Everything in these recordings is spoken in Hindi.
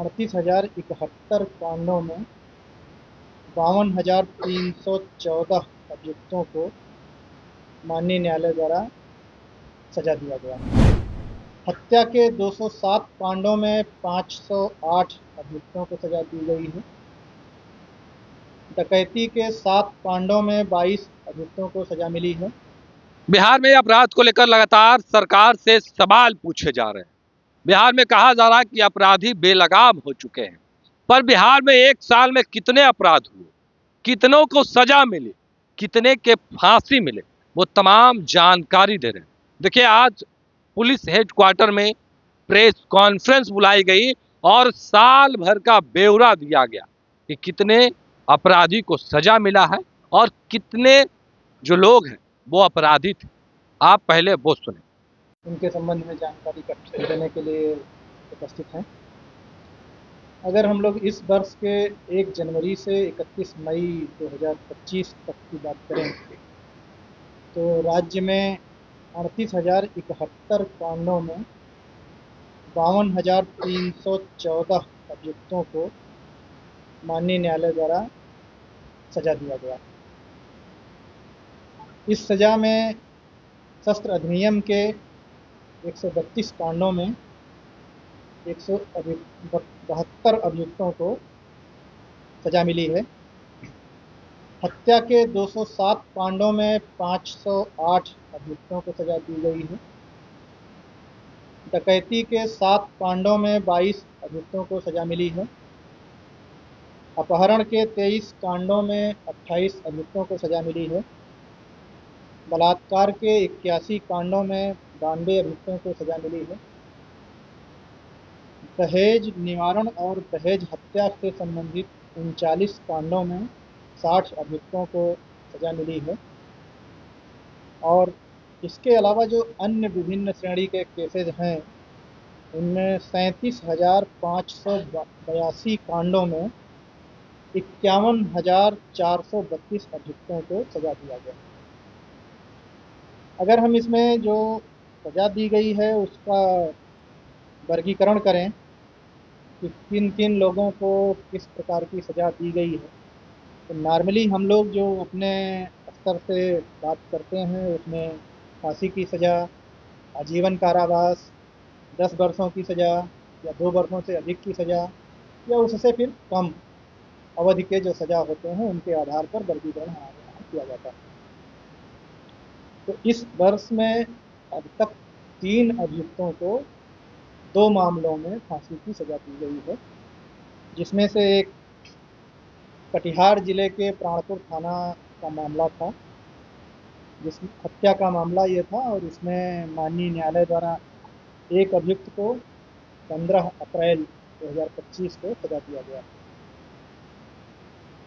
38,071 कांडों में 52,314 अभियुक्तों को माननीय न्यायालय द्वारा सजा दिया गया। हत्या के 207 कांडों में 508 अभियुक्तों को सजा दी गई है। डकैती के 7 कांडों में 22 अभियुक्तों को सजा मिली है। बिहार में अपराध को लेकर लगातार सरकार से सवाल पूछे जा रहे हैं। बिहार में कहा जा रहा है कि अपराधी बेलगाम हो चुके हैं, पर बिहार में एक साल में कितने अपराध हुए, कितनों को सजा मिली, कितने के फांसी मिले, वो तमाम जानकारी दे रहे हैं। देखिए, आज पुलिस हेडक्वार्टर में प्रेस कॉन्फ्रेंस बुलाई गई और साल भर का ब्यौरा दिया गया कि कितने अपराधी को सजा मिला है और कितने जो लोग हैं वो अपराधी थे। आप पहले वो सुने। उनके संबंध में जानकारी इकट्ठा देने के लिए उपस्थित हैं। अगर हम लोग इस वर्ष के 1 जनवरी से 31 मई 2025 तक की बात करें तो राज्य में 38,071 कांडों में 52,314 अभियुक्तों को माननीय न्यायालय द्वारा सजा दिया गया। इस सजा में शस्त्र अधिनियम के 132 कांडों में 172 अभियुक्तों को सजा मिली है। हत्या के 207 कांडों में 508 अभियुक्तों को सजा दी गई है। डकैती के 7 कांडों में 22 अभियुक्तों को सजा मिली है। अपहरण के 23 कांडों में 28 अभियुक्तों को सजा मिली है। बलात्कार के 81 कांडों में 92 अभियुक्तों को सजा मिली है। दहेज निवारण और दहेज हत्या से संबंधित 39 कांडों में 60 अभियुक्तों को सजा मिली है। और इसके अलावा जो अन्य विभिन्न श्रेणी के केसेज हैं उनमें 37,582 कांडों में 51,432 अभियुक्तों को सजा दिया गया। अगर हम इसमें जो सजा दी गई है उसका वर्गीकरण करें कि किन किन लोगों को किस प्रकार की सजा दी गई है तो नॉर्मली हम लोग जो अपने स्तर से बात करते हैं उसमें फांसी की सज़ा, आजीवन कारावास, 10 वर्षों की सज़ा या 2 वर्षों से अधिक की सज़ा या उससे फिर कम अवधि के जो सज़ा होते हैं उनके आधार पर वर्गीकरण हमारे यहाँ किया जाता है। तो इस वर्ष में अब तक 3 अभियुक्तों को 2 मामलों में फांसी की सज़ा दी गई है, जिसमें से एक कटिहार जिले के प्राणपुर थाना का मामला था, जिसमें हत्या का मामला ये था और इसमें माननीय न्यायालय द्वारा एक अभियुक्त को 15 अप्रैल 2025 को सजा दिया गया।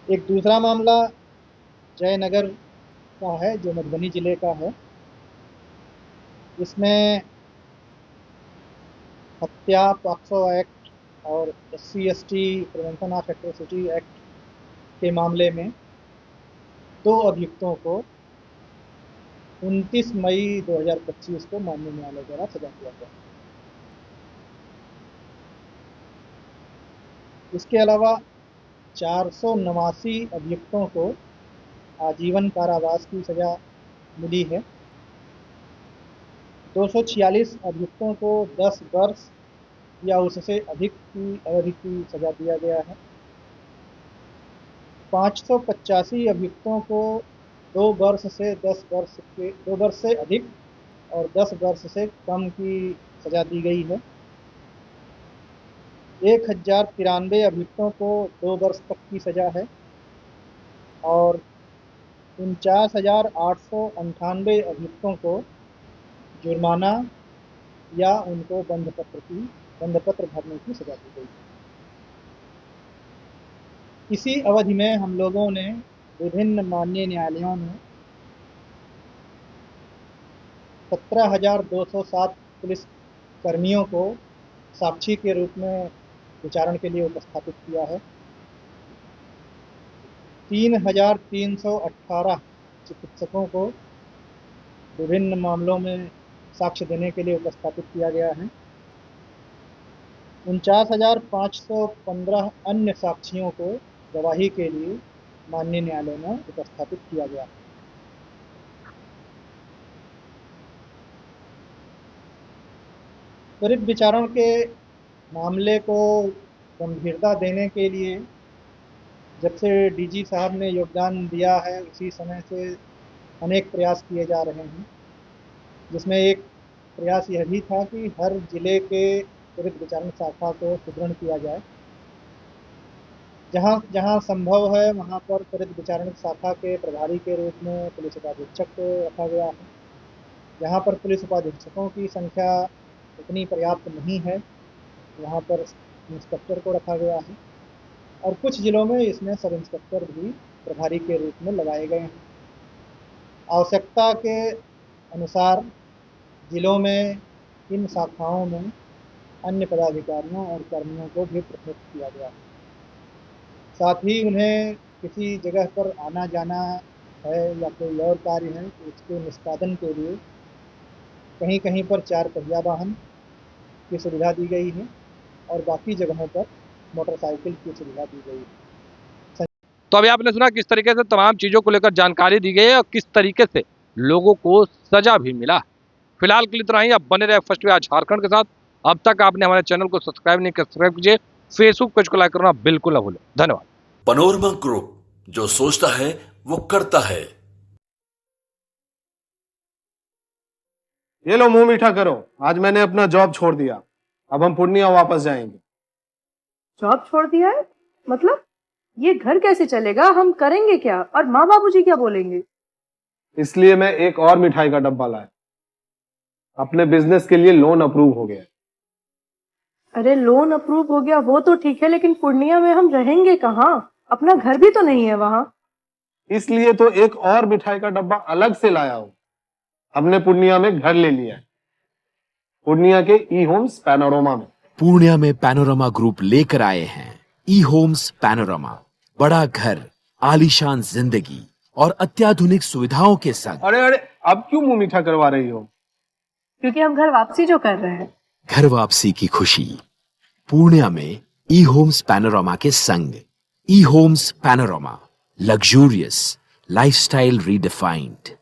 एक दूसरा मामला जयनगर का है जो मधुबनी जिले का है। इसमें हत्या पॉक्सो एक्ट और SC/ST prevention of atrocity act के मामले में 2 अभियुक्तों को 29 मई 2025 को माननीय न्यायालय द्वारा सजा दिया गया। इसके अलावा 489 अभियुक्तों को आजीवन कारावास की सजा मिली है। 246 अभियुक्तों को 10 वर्ष या उससे अधिक की अवधि की सजा दिया गया है। 585 अभियुक्तों को 2 वर्ष से 2 वर्ष से अधिक और 10 वर्ष से कम की सजा दी गई है। 1093 अभियुक्तों को 2 वर्ष तक की सजा है और 49,898 अभियुक्तों को जुर्माना या उनको बंधपत्र भरने की सजा दी गई। इसी अवधि में हम लोगों ने विभिन्न माननीय न्यायालयों में 17,207 पुलिस कर्मियों को साक्षी के रूप में विचारण के लिए उपस्थापित किया है। 3,318 चिकित्सकों को विभिन्न मामलों में साक्ष्य देने के लिए उपस्थापित किया गया है। 49,515 अन्य साक्षियों को गवाही के लिए माननीय न्यायालय में उपस्थापित किया गया। त्वरित विचारण के मामले को गंभीरता देने के लिए जब से डीजी साहब ने योगदान दिया है उसी समय से अनेक प्रयास किए जा रहे हैं, जिसमें एक प्रयास यह भी था कि हर जिले के त्वरित विचारण शाखा को सुदृढ़ किया जाए। जहाँ जहाँ संभव है वहाँ पर त्वरित विचारण शाखा के प्रभारी के रूप में पुलिस उपाधीक्षक को रखा गया है। जहाँ पर पुलिस उपाधीक्षकों की संख्या उतनी पर्याप्त नहीं है वहाँ पर इंस्पेक्टर को रखा गया है, और कुछ जिलों में इसमें सब इंस्पेक्टर भी प्रभारी के रूप में लगाए गए हैं। आवश्यकता के अनुसार जिलों में इन शाखाओं में अन्य पदाधिकारियों और कर्मियों को भी प्रमुख किया गया है। साथ ही उन्हें किसी जगह पर आना जाना है या कोई और कार्य है तो उसके निष्पादन के लिए कहीं कहीं पर 4 पहिया वाहन की सुविधा दी गई है और बाकी जगहों पर मोटरसाइकिल की सुविधा दी गई है। तो अभी आपने सुना किस तरीके से तमाम चीजों को लेकर जानकारी दी गई है और किस तरीके से लोगों को सजा भी मिला। फिलहाल के लिए इतना ही। आप बने रहे फर्स्ट वे झारखंड के साथ। अब तक आपने हमारे चैनल को सब्सक्राइब नहीं किया, सब्सक्राइब कीजिए। फेसबुक पेज को लाइक करना बिल्कुल ना भूलें। धन्यवाद। पैनोरमा ग्रुप, जो सोचता है वो करता है। ये लो मुंह मीठा करो, आज मैंने अपना जॉब छोड़ दिया, अब हम पूर्णिया वापस जाएंगे। जॉब छोड़ दिया है? मतलब ये घर कैसे चलेगा? हम करेंगे क्या? और माँ बाबूजी क्या बोलेंगे? इसलिए मैं एक और मिठाई का डब्बा लाया। अपने बिजनेस के लिए लोन अप्रूव हो गया। अरे लोन अप्रूव हो गया वो तो ठीक है, लेकिन पूर्णिया में हम रहेंगे कहाँ? अपना घर भी तो नहीं है वहाँ। इसलिए तो एक और मिठाई का डब्बा अलग से लाया हूँ। हमने पूर्णिया में घर ले लिया है, पूर्णिया के ई होम्स पैनोरमा में। पूर्णिया में पैनोरमा ग्रुप लेकर आए हैं ई होम्स पैनोरमा। बड़ा घर, आलीशान जिंदगी और अत्याधुनिक सुविधाओं के संग। अरे अब क्यों मुंह मीठा करवा रही हो? क्योंकि हम घर वापसी जो कर रहे हैं। घर वापसी की खुशी पूर्णिया में ई होम्स पैनोरमा के संग। E homes panorama, luxurious lifestyle redefined.